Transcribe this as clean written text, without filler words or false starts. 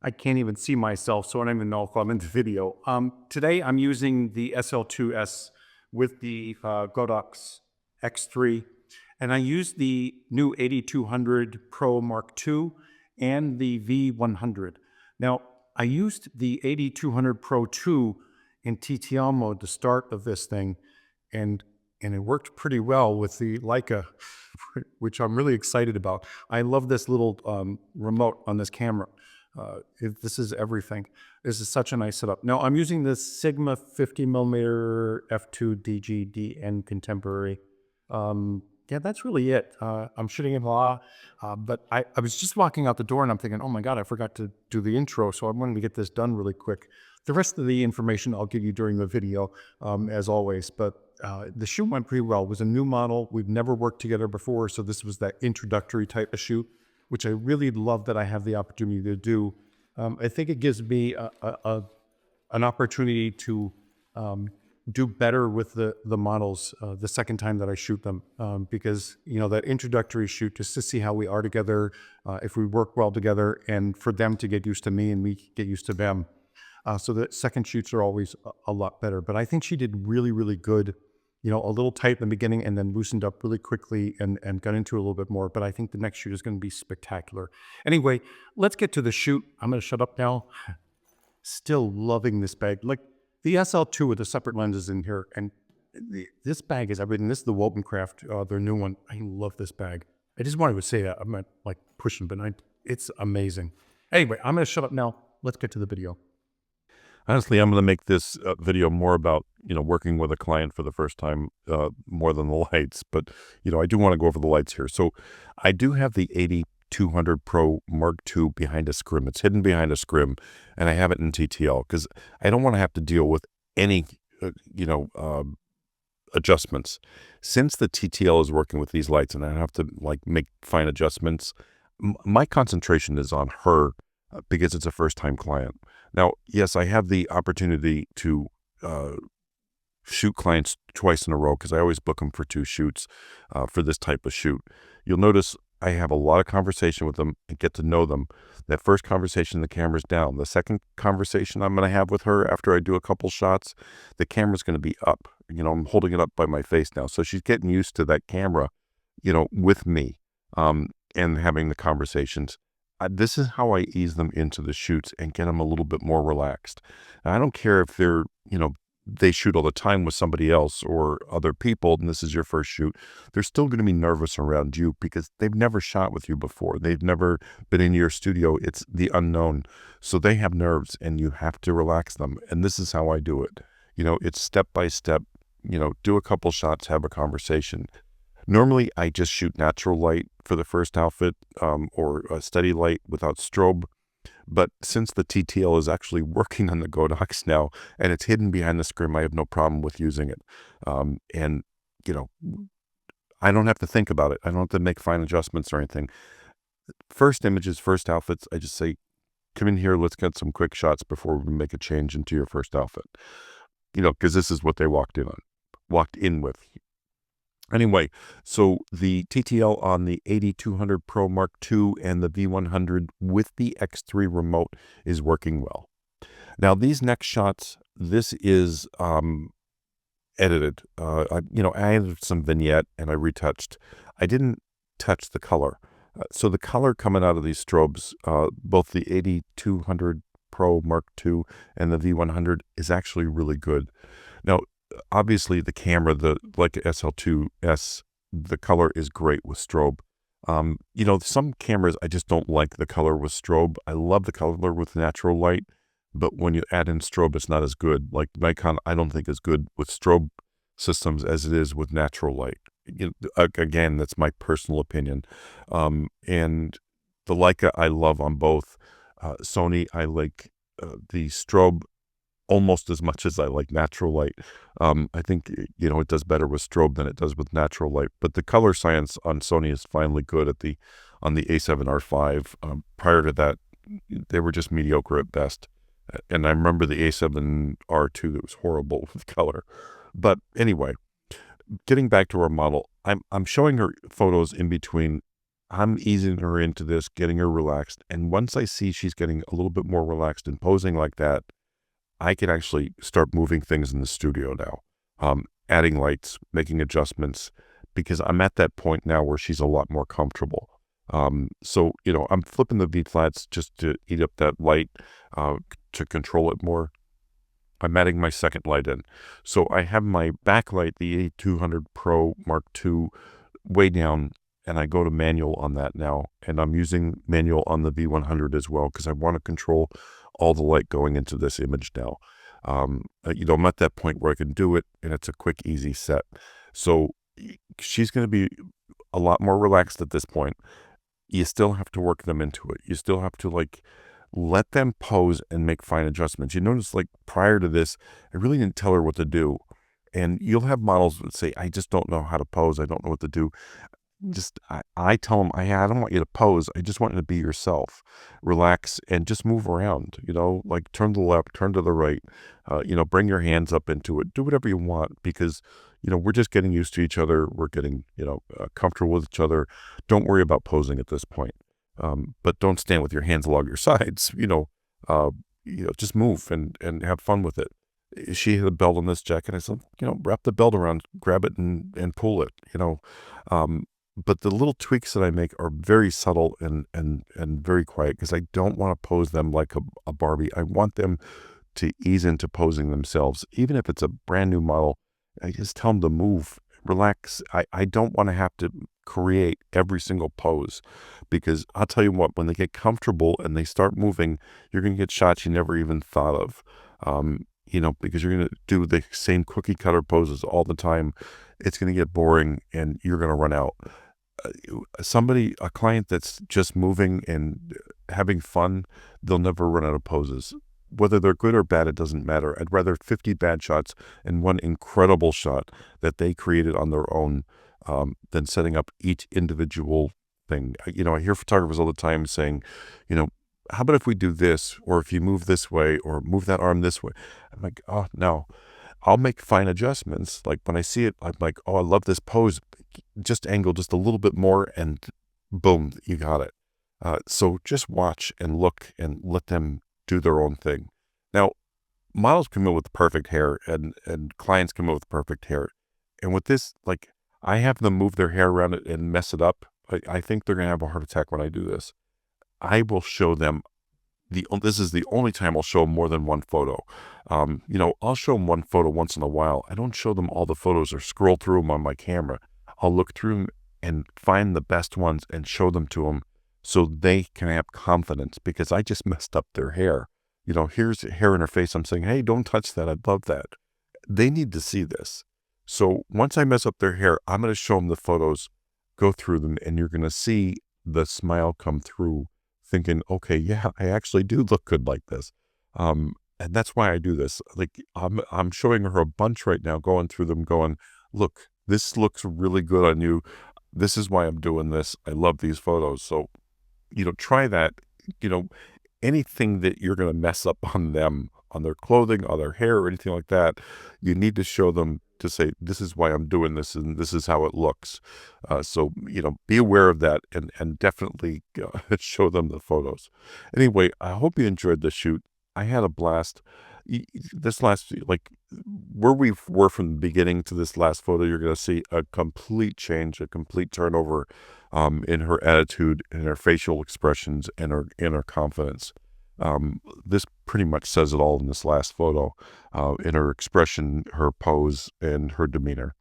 I can't even see myself, so I don't even know if I'm in the video. Today I'm using the SL2S with the Godox X3, and I used the new 8200 Pro Mark II and the V100. Now, I used the 8200 Pro 2 in TTL mode to start of this thing, and it worked pretty well with the Leica, which I'm really excited about. I love this little remote on this camera. This is everything. This is such a nice setup. Now I'm using this Sigma 50mm f2 DGDN Contemporary. Yeah, that's really it. I'm shooting in RAW, but I was just walking out the door and I'm thinking, oh my God, I forgot to do the intro. So I wanted to get this done really quick. The rest of the information I'll give you during the video, as always, but the shoot went pretty well. It was a new model. We've never worked together before, so this was that introductory type of shoot, which I really love that I have the opportunity to do. I think it gives me an opportunity to do better with the models the second time that I shoot them, because that introductory shoot, just to see how we are together, if we work well together, and for them to get used to me and me get used to them. So the second shoots are always a lot better. But I think she did really, really good. A little tight in the beginning and then loosened up really quickly and got into it a little bit more. But I think the next shoot is going to be spectacular. Anyway, let's get to the shoot. I'm going to shut up now. Still loving this bag. Like the SL2 with the separate lenses in here. And this bag is everything. This is the Wobencraft, their new one. I love this bag. I just wanted to say that. I'm not like pushing, but it's amazing. Anyway, I'm going to shut up now. Let's get to the video. Honestly, I'm going to make this video more about, working with a client for the first time, more than the lights. But, I do want to go over the lights here. So I do have the 8200 Pro Mark II behind a scrim. It's hidden behind a scrim, and I have it in TTL because I don't want to have to deal with any, adjustments. Since the TTL is working with these lights and I don't have to make fine adjustments, my concentration is on her because it's a first-time client. Now, yes, I have the opportunity to shoot clients twice in a row because I always book them for 2 shoots for this type of shoot. You'll notice I have a lot of conversation with them and get to know them. That first conversation, the camera's down. The second conversation I'm going to have with her after I do a couple shots, the camera's going to be up. I'm holding it up by my face now. So she's getting used to that camera, with me and having the conversations. This is how I ease them into the shoots and get them a little bit more relaxed. And I don't care if they're, they shoot all the time with somebody else or other people, and this is your first shoot. They're still going to be nervous around you because they've never shot with you before. They've never been in your studio. It's the unknown. So they have nerves and you have to relax them. And this is how I do it. It's step by step, do a couple shots, have a conversation. Normally, I just shoot natural light for the first outfit or a steady light without strobe. But since the TTL is actually working on the Godox now and it's hidden behind the scrim, I have no problem with using it. And I don't have to think about it. I don't have to make fine adjustments or anything. First images, first outfits, I just say, come in here, let's get some quick shots before we make a change into your first outfit. Because this is what they walked in with. Anyway, so the TTL on the 8200 Pro Mark II and the V100 with the X3 remote is working well. Now, these next shots, this is edited. I added some vignette and I retouched. I didn't touch the color. So the color coming out of these strobes, both the 8200 Pro Mark II and the V100 is actually really good. Now, obviously the camera, the Leica SL2S, the color is great with strobe. Some cameras, I just don't like the color with strobe. I love the color with natural light, but when you add in strobe, it's not as good. Like Nikon, I don't think is good with strobe systems as it is with natural light. Again, that's my personal opinion. And the Leica I love on both. Sony, I like the strobe almost as much as I like natural light. I think, it does better with strobe than it does with natural light. But the color science on Sony is finally good on the A7R5. Prior to that, they were just mediocre at best. And I remember the A7R2 that was horrible with color. But anyway, getting back to our model, I'm showing her photos in between I'm easing her into this, getting her relaxed. And once I see she's getting a little bit more relaxed and posing like that, I can actually start moving things in the studio now, adding lights, making adjustments, because I'm at that point now where she's a lot more comfortable. So, I'm flipping the V flats just to eat up that light, to control it more. I'm adding my second light in. So I have my backlight, the A200 Pro Mark II, way down, and I go to manual on that now. And I'm using manual on the V100 as well because I want to control all the light going into this image now. I'm at that point where I can do it, and it's a quick, easy set. So she's going to be a lot more relaxed at this point. You still have to work them into it. You still have to let them pose and make fine adjustments. You notice prior to this, I really didn't tell her what to do. And you'll have models that say, I just don't know how to pose. I don't know what to do. I tell them, I don't want you to pose. I just want you to be yourself, relax, and just move around, turn to the left, turn to the right, bring your hands up into it, do whatever you want, because, we're just getting used to each other. We're getting, comfortable with each other. Don't worry about posing at this point. But don't stand with your hands along your sides, just move and have fun with it. She had a belt on this jacket. I said, wrap the belt around, grab it and pull it, But the little tweaks that I make are very subtle and very quiet because I don't want to pose them like a Barbie. I want them to ease into posing themselves. Even if it's a brand new model, I just tell them to move, relax. I don't want to have to create every single pose because I'll tell you what, when they get comfortable and they start moving, you're going to get shots you never even thought of. Because you're going to do the same cookie cutter poses all the time. It's going to get boring and you're going to run out. A client that's just moving and having fun, they'll never run out of poses. Whether they're good or bad, it doesn't matter. I'd rather 50 bad shots and one incredible shot that they created on their own than setting up each individual thing. I hear photographers all the time saying, how about if we do this, or if you move this way, or move that arm this way? I'm like, oh, no. I'll make fine adjustments. Like when I see it, I'm like, oh, I love this pose. Just angle just a little bit more and boom, you got it. So just watch and look and let them do their own thing. Now, models come in with perfect hair and clients come in with perfect hair. And with this, I have them move their hair around it and mess it up. I think they're going to have a heart attack when I do this. I will show them this is the only time I'll show them more than one photo. I'll show them one photo once in a while. I don't show them all the photos or scroll through them on my camera. I'll look through them and find the best ones and show them to them so they can have confidence because I just messed up their hair. Here's hair in her face. I'm saying, hey, don't touch that. I'd love that. They need to see this. So once I mess up their hair, I'm going to show them the photos, go through them, and you're going to see the smile come through thinking, okay, yeah, I actually do look good like this. And that's why I do this. I'm showing her a bunch right now, going through them, going, look, this looks really good on you. This is why I'm doing this. I love these photos. So, try that. Anything that you're going to mess up on them, on their clothing, on their hair, or anything like that, you need to show them to say, this is why I'm doing this and this is how it looks. So, be aware of that and definitely show them the photos. Anyway, I hope you enjoyed the shoot. I had a blast. This last, where we were from the beginning to this last photo, you're going to see a complete change, a complete turnover in her attitude, in her facial expressions, and her confidence. This pretty much says it all in this last photo, in her expression, her pose, and her demeanor.